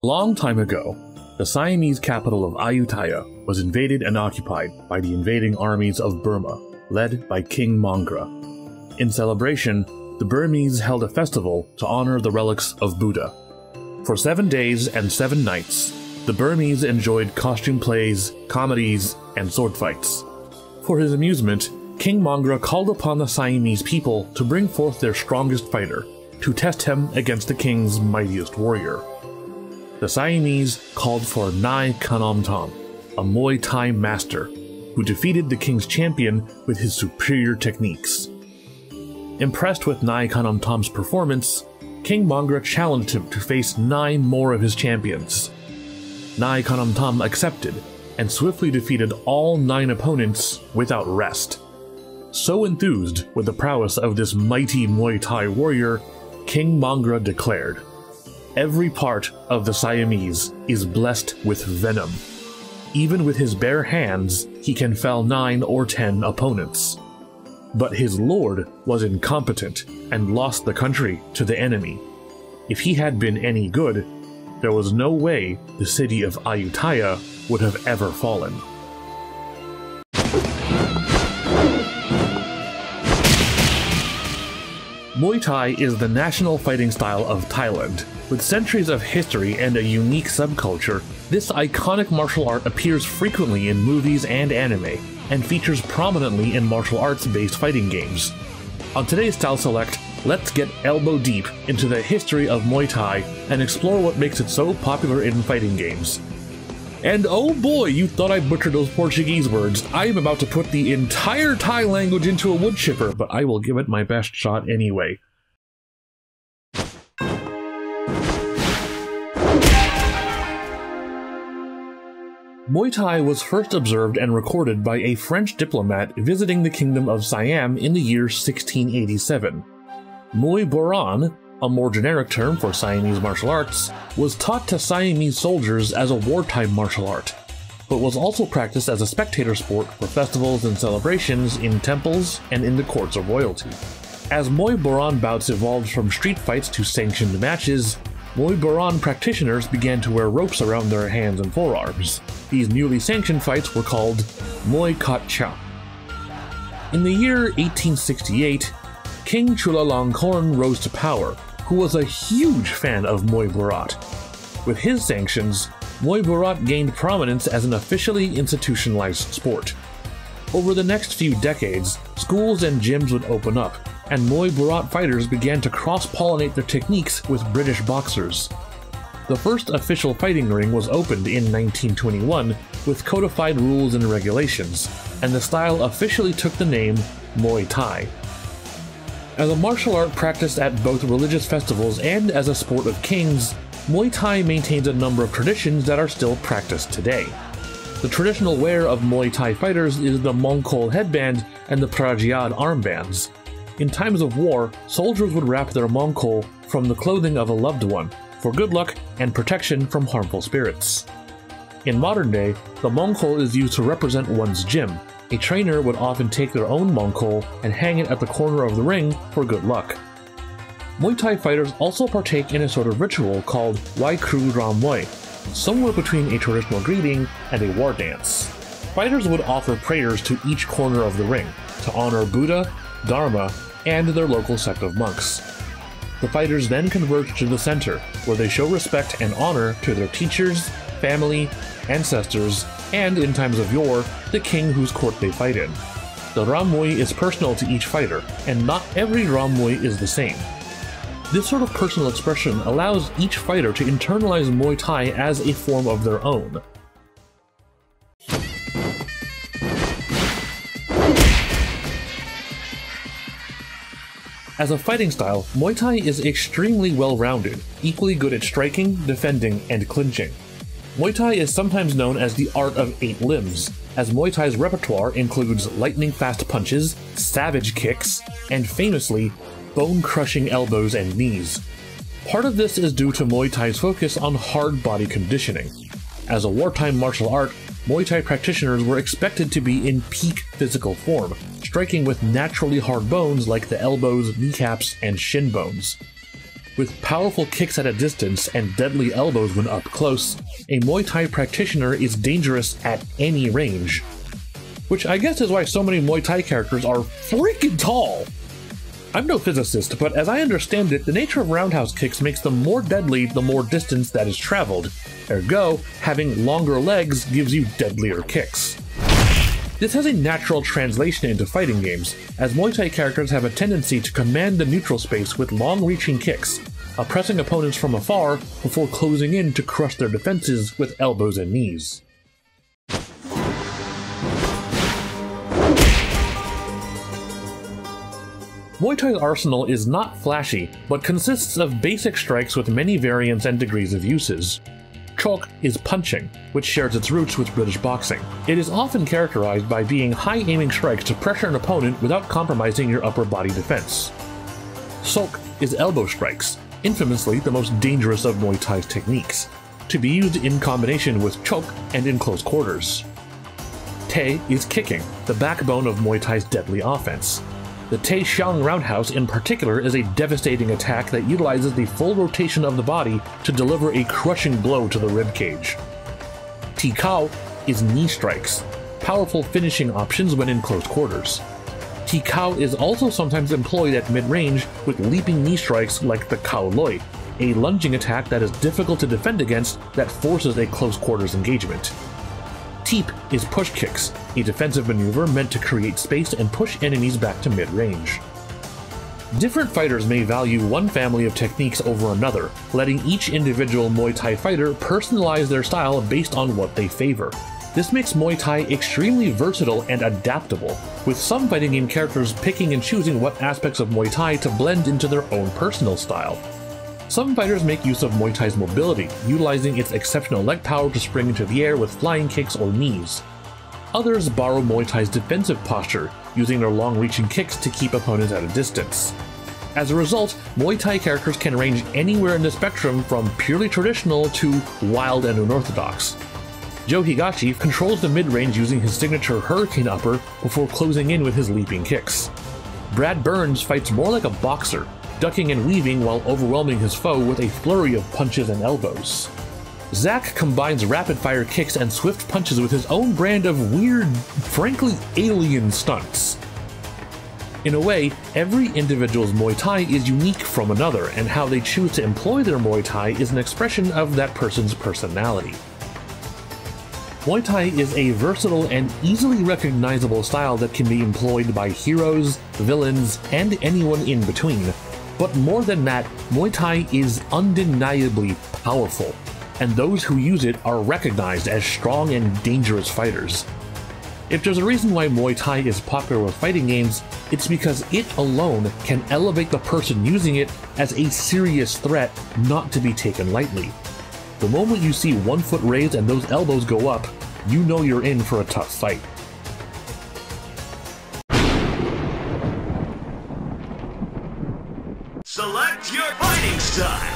Long time ago, the Siamese capital of Ayutthaya was invaded and occupied by the invading armies of Burma, led by King Mongra. In celebration, the Burmese held a festival to honor the relics of Buddha. For 7 days and 7 nights, the Burmese enjoyed costume plays, comedies, and sword fights. For his amusement, King Mongra called upon the Siamese people to bring forth their strongest fighter, to test him against the king's mightiest warrior. The Siamese called for Nai Kanom Tom, a Muay Thai master, who defeated the king's champion with his superior techniques. Impressed with Nai Kanom Tom's performance, King Mongra challenged him to face 9 more of his champions. Nai Kanom Tom accepted, and swiftly defeated all 9 opponents without rest. So enthused with the prowess of this mighty Muay Thai warrior, King Mongra declared, "Every part of the Siamese is blessed with venom. Even with his bare hands, he can fell 9 or 10 opponents." But his lord was incompetent and lost the country to the enemy. If he had been any good, there was no way the city of Ayutthaya would have ever fallen. Muay Thai is the national fighting style of Thailand. With centuries of history and a unique subculture, this iconic martial art appears frequently in movies and anime, and features prominently in martial arts-based fighting games. On today's Style Select, let's get elbow deep into the history of Muay Thai and explore what makes it so popular in fighting games. And oh boy, you thought I butchered those Portuguese words. I am about to put the entire Thai language into a wood chipper, but I will give it my best shot anyway. Muay Thai was first observed and recorded by a French diplomat visiting the Kingdom of Siam in the year 1687. Muay Boran, a more generic term for Siamese martial arts, was taught to Siamese soldiers as a wartime martial art, but was also practiced as a spectator sport for festivals and celebrations in temples and in the courts of royalty. As Muay Boran bouts evolved from street fights to sanctioned matches, Muay Boran practitioners began to wear ropes around their hands and forearms. These newly sanctioned fights were called Muay Kat Cha. In the year 1868, King Chulalongkorn rose to power, who was a huge fan of Muay Borat. With his sanctions, Muay Borat gained prominence as an officially institutionalized sport. Over the next few decades, schools and gyms would open up, and Muay Borat fighters began to cross-pollinate their techniques with British boxers. The first official fighting ring was opened in 1921 with codified rules and regulations, and the style officially took the name Muay Thai. As a martial art practiced at both religious festivals and as a sport of kings, Muay Thai maintains a number of traditions that are still practiced today. The traditional wear of Muay Thai fighters is the Mongkol headband and the Prajiad armbands. In times of war, soldiers would wrap their Mongkol from the clothing of a loved one, for good luck and protection from harmful spirits. In modern day, the Mongkol is used to represent one's gym. A trainer would often take their own Mongkol and hang it at the corner of the ring for good luck. Muay Thai fighters also partake in a sort of ritual called Wai Kru Ram Muay, somewhere between a traditional greeting and a war dance. Fighters would offer prayers to each corner of the ring, to honor Buddha, Dharma, and their local sect of monks. The fighters then converge to the center, where they show respect and honor to their teachers, family, ancestors, and in times of yore, the king whose court they fight in. The Ram Muay is personal to each fighter, and not every Ram Muay is the same. This sort of personal expression allows each fighter to internalize Muay Thai as a form of their own. As a fighting style, Muay Thai is extremely well-rounded, equally good at striking, defending, and clinching. Muay Thai is sometimes known as the art of 8 limbs, as Muay Thai's repertoire includes lightning-fast punches, savage kicks, and famously, bone-crushing elbows and knees. Part of this is due to Muay Thai's focus on hard body conditioning. As a wartime martial art, Muay Thai practitioners were expected to be in peak physical form, striking with naturally hard bones like the elbows, kneecaps, and shin bones. With powerful kicks at a distance and deadly elbows when up close, a Muay Thai practitioner is dangerous at any range. Which I guess is why so many Muay Thai characters are freaking tall! I'm no physicist, but as I understand it, the nature of roundhouse kicks makes them more deadly the more distance that is traveled. Ergo, having longer legs gives you deadlier kicks. This has a natural translation into fighting games, as Muay Thai characters have a tendency to command the neutral space with long-reaching kicks, oppressing opponents from afar before closing in to crush their defenses with elbows and knees. Muay Thai's arsenal is not flashy, but consists of basic strikes with many variants and degrees of uses. Chok is punching, which shares its roots with British boxing. It is often characterized by being high-aiming strikes to pressure an opponent without compromising your upper body defense. Sok is elbow strikes, infamously the most dangerous of Muay Thai's techniques, to be used in combination with Chok and in close quarters. Te is kicking, the backbone of Muay Thai's deadly offense. The Te Xiang roundhouse in particular is a devastating attack that utilizes the full rotation of the body to deliver a crushing blow to the ribcage. Ti Kao is knee strikes, powerful finishing options when in close quarters. Ti Kao is also sometimes employed at mid-range with leaping knee strikes like the Kao Loi, a lunging attack that is difficult to defend against that forces a close quarters engagement. Teep is push kicks, a defensive maneuver meant to create space and push enemies back to mid-range. Different fighters may value one family of techniques over another, letting each individual Muay Thai fighter personalize their style based on what they favor. This makes Muay Thai extremely versatile and adaptable, with some fighting game characters picking and choosing what aspects of Muay Thai to blend into their own personal style. Some fighters make use of Muay Thai's mobility, utilizing its exceptional leg power to spring into the air with flying kicks or knees. Others borrow Muay Thai's defensive posture, using their long-reaching kicks to keep opponents at a distance. As a result, Muay Thai characters can range anywhere in the spectrum from purely traditional to wild and unorthodox. Joe Higashi controls the mid-range using his signature Hurricane Upper before closing in with his leaping kicks. Brad Burns fights more like a boxer, ducking and weaving while overwhelming his foe with a flurry of punches and elbows. Zack combines rapid-fire kicks and swift punches with his own brand of weird, frankly alien stunts. In a way, every individual's Muay Thai is unique from another, and how they choose to employ their Muay Thai is an expression of that person's personality. Muay Thai is a versatile and easily recognizable style that can be employed by heroes, villains, and anyone in between. But more than that, Muay Thai is undeniably powerful, and those who use it are recognized as strong and dangerous fighters. If there's a reason why Muay Thai is popular with fighting games, it's because it alone can elevate the person using it as a serious threat not to be taken lightly. The moment you see one foot raised and those elbows go up, you know you're in for a tough fight. Select your fighting style!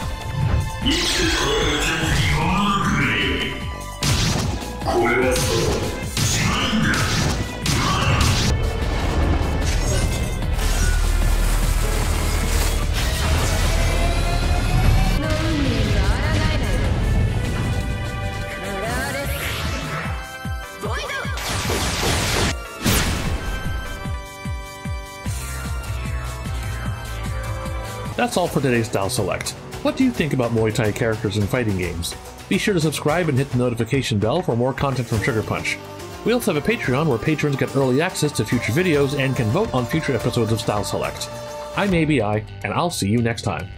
'That's all for today's Style Select. What do you think about Muay Thai characters in fighting games? Be sure to subscribe and hit the notification bell for more content from Sugar Punch. We also have a Patreon where patrons get early access to future videos and can vote on future episodes of Style Select. I'm ABI, and I'll see you next time.